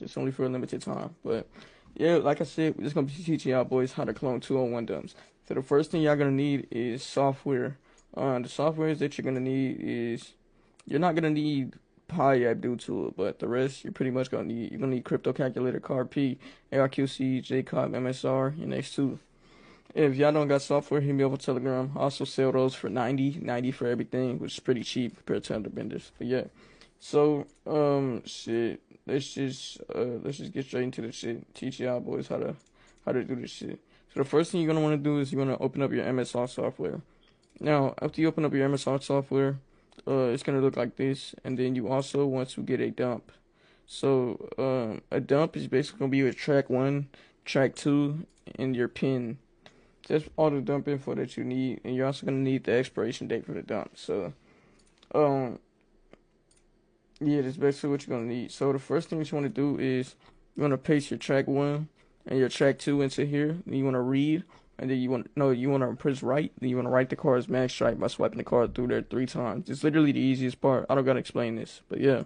It's only for a limited time. But yeah, like I said, we're just gonna be teaching y'all boys how to clone 201 dumps. So the first thing y'all gonna need is software. The softwares that you're gonna need is you're not gonna need Pi app due to it, but the rest you're pretty much gonna need. You're gonna need crypto calculator, CARP, ARQC, JCOP, MSR, and X2. If y'all don't got software, hit me up on Telegram. I also sell those for 90 for everything, which is pretty cheap compared to other vendors. But yeah. So, shit. Let's just get straight into the shit. Teach y'all boys how to do this shit. So the first thing you're gonna want to do is you're gonna open up your MSR software. Now, after you open up your MSR software, it's gonna look like this, and then you also want to get a dump. So, a dump is basically gonna be your track 1, track 2, and your pin. That's all the dump info that you need, and you're also gonna need the expiration date for the dump. So, um, yeah, that's basically what you're gonna need. So the first thing that you want to do is you want to paste your track 1 and your track 2 into here. Then you want to read, and then you want to press write. Then you want to write the card's mag stripe by swiping the card through there 3 times. It's literally the easiest part. I don't gotta explain this, but yeah.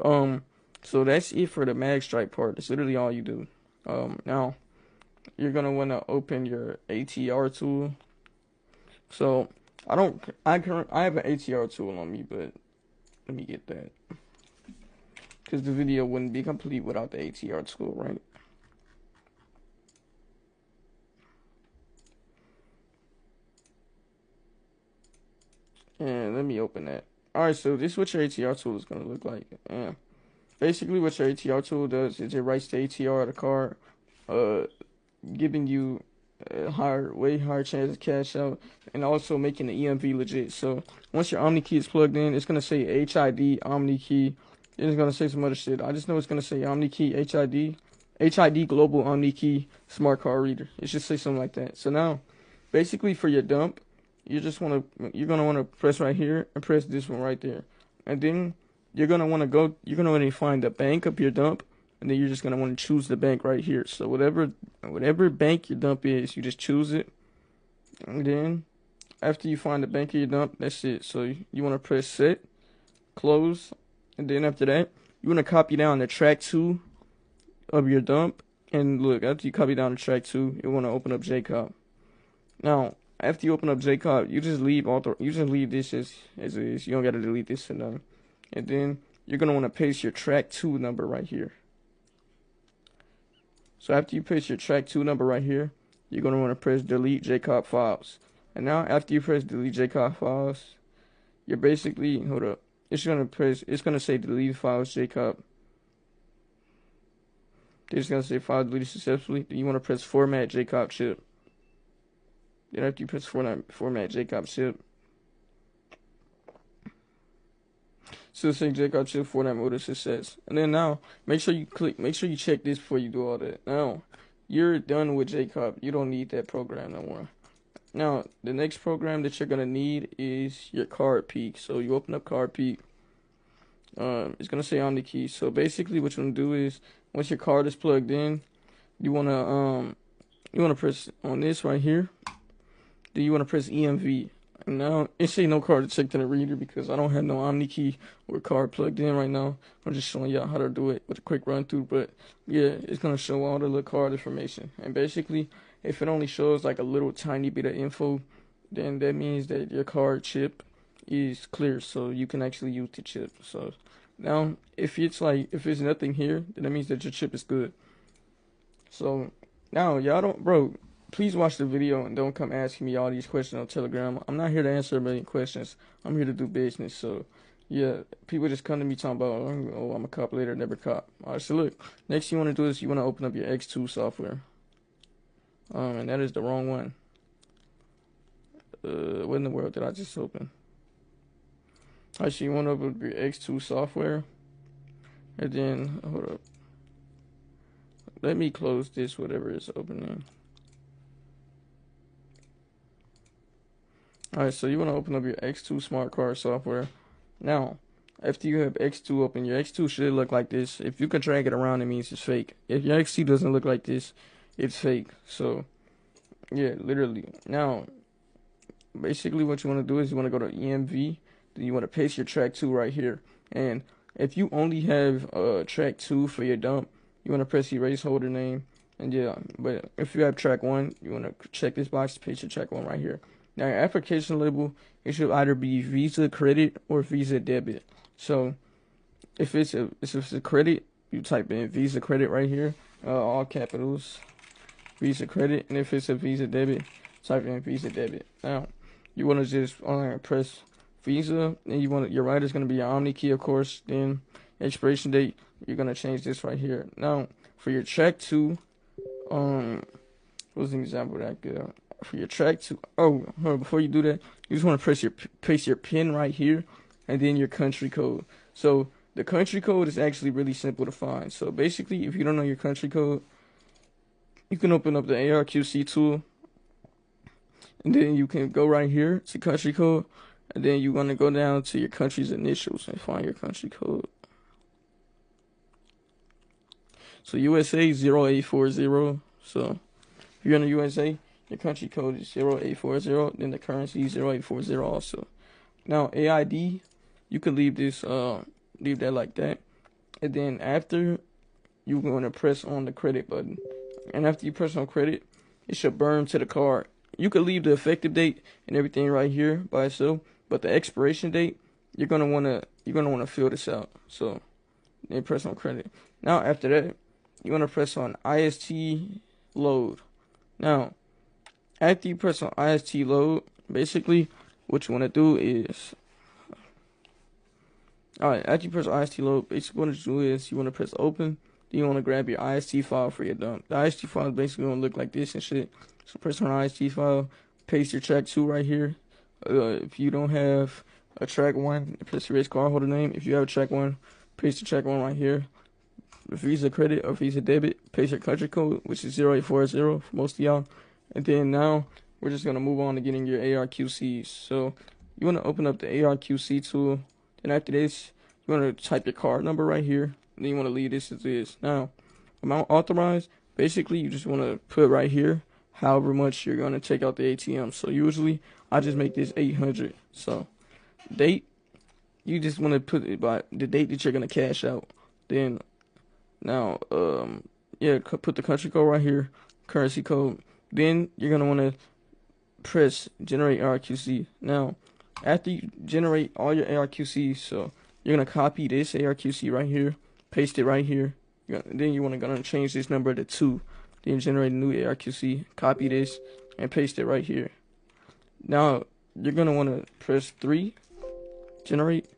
So that's it for the mag stripe part. That's literally all you do. Now you're gonna want to open your ATR tool. So I have an ATR tool on me, but let me get that because the video wouldn't be complete without the ATR tool, right? And let me open that. Alright, so this is what your ATR tool is gonna look like. And basically what your ATR tool does is it writes the ATR of the card, uh, giving you a way higher chance of cash out, and also making the EMV legit. So once your Omni key is plugged in, it's gonna say HID Omni key. Then it's gonna say some other shit. I just know it's gonna say Omni key HID Global Omni key Smart Card Reader. It should say something like that. So now, basically for your dump, you're gonna wanna press right here and press this one right there, and then you're gonna wanna want to find the bank of your dump, and then you're just gonna want to choose the bank right here. So whatever bank your dump is, you just choose it, and then after you find the bank of your dump, that's it. So you want to press set, close, and then after that, you want to copy down the track 2 of your dump. And look, after you copy down the track 2, you want to open up JCOP. Now, after you open up JCOP, you just leave this as is. You don't gotta delete this and done. And then you're gonna want to paste your track 2 number right here. So after you paste your track 2 number right here, you're gonna want to press delete JCOP files. And now after you press delete JCOP files, you're basically hold up. It's gonna say delete files JCOP. It's gonna say file deleted successfully. Then you want to press format JCOP chip. Then after you press format JCOP chip, so say JCOP chip format mode of success. And then now make sure you check this before you do all that. Now you're done with JCOP. You don't need that program no more. Now the next program that you're gonna need is your card peak. So you open up card peak. It's gonna say on the key. So basically what you're gonna do is once your card is plugged in, you wanna press on this right here. Then you wanna press EMV. And now it say no card to check to the reader because I don't have no Omni key or card plugged in right now. I'm just showing y'all how to do it with a quick run through. But yeah, it's gonna show all the little card information. And basically, if it only shows like a little tiny bit of info, then that means that your card chip is clear, so you can actually use the chip. So now if it's nothing here, then that means that your chip is good. So now please watch the video and don't come asking me all these questions on Telegram. I'm not here to answer a million questions. I'm here to do business. So yeah, people just come to me talking about, oh, I'm a cop later, never cop. Alright, so look, next you want to do is you want to open up your X2 software. And that is the wrong one. What in the world did I just open? Alright, so you want to open up your X2 software. And then, hold up. Let me close this, whatever is opening. Alright, so you want to open up your X2 smart card software. Now, after you have X2 open, your X2 should look like this. If you can drag it around, it means it's fake. If your X2 doesn't look like this, it's fake. So, yeah, literally. Now, basically what you want to do is you want to go to EMV. Then you want to paste your track 2 right here. And If you only have track 2 for your dump, you want to press erase holder name. And yeah, but if you have track 1, you want to check this box to paste your track 1 right here. Now your application label, it should either be Visa credit or Visa debit. So if it's a credit, you type in Visa credit right here, all capitals, Visa credit. And if it's a Visa debit, type in Visa debit. Now you want to just press Visa, and your right is going to be your Omni key, of course. Then expiration date, you're going to change this right here. Now for your track 2, what's an example that good? For your track 2, before you do that, you just want to paste your pin right here, and then your country code. So the country code is actually really simple to find. So basically, if you don't know your country code, you can open up the ARQC tool, and then you can go right here to country code, and then you want to go down to your country's initials and find your country code. So USA 0840. So if you're in the USA, your country code is 0840. Then the currency is 0840 also. Now AID, you could leave this leave that like that, and then after, you're going to press on the credit button, and after you press on credit, it should burn to the card. You could leave the effective date and everything right here by itself, but the expiration date, you're gonna wanna fill this out. So then press on credit. Now after that, you're gonna press on IST load. Now after you press on IST load, basically what you wanna do is, alright, after you press IST load, basically what you do is you wanna press open. Then you wanna grab your IST file for your dump. The IST file is basically gonna look like this and shit. So press on IST file, paste your track 2 right here. If you don't have a track 1, press erase cardholder name. If you have a track 1, paste the track 1 right here. Visa credit or Visa debit, paste your country code, which is 0840 for most of y'all. And then now we're just gonna move on to getting your ARQCs. So you wanna open up the ARQC tool. Then after this, you wanna type your card number right here. And then you wanna leave this as is. Now, amount authorized, basically you just wanna put right here however much you're gonna take out the ATM. So usually I just make this 800. So date, you just wanna put it by the date that you're gonna cash out. Then now, put the country code right here, currency code. Then you're gonna wanna press generate ARQC. Now, after you generate all your ARQCs, so you're gonna copy this ARQC right here, paste it right here. Then you wanna change this number to 2. Then generate a new ARQC, copy this, and paste it right here. Now, you're gonna wanna press 3, generate,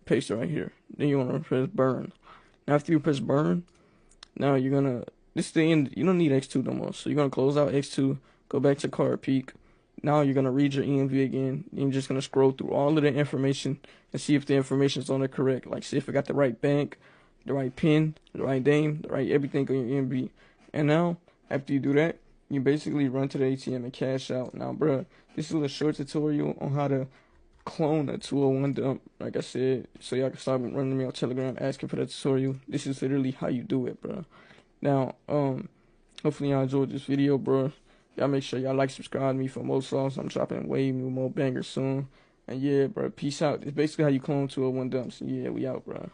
paste it right here. Then you wanna press burn. Now, after you press burn, now you're gonna, this is the end, you don't need X2 no more. So you're gonna close out X2, go back to card peak. Now you're gonna read your EMV again. You're just gonna scroll through all of the information and see if the information is on the correct. Like, see if it got the right bank, the right PIN, the right name, the right everything on your EMV. And now, after you do that, you basically run to the ATM and cash out. Now, bruh, this is a short tutorial on how to clone a 201 dump, like I said, so y'all can start running me on Telegram asking for that tutorial. This is literally how you do it, bro. Now, hopefully y'all enjoyed this video, bro. Y'all make sure y'all subscribe to me for more songs. I'm dropping way more bangers soon. And yeah, bro, peace out. It's basically how you clone 201 dumps. Yeah, we out, bro.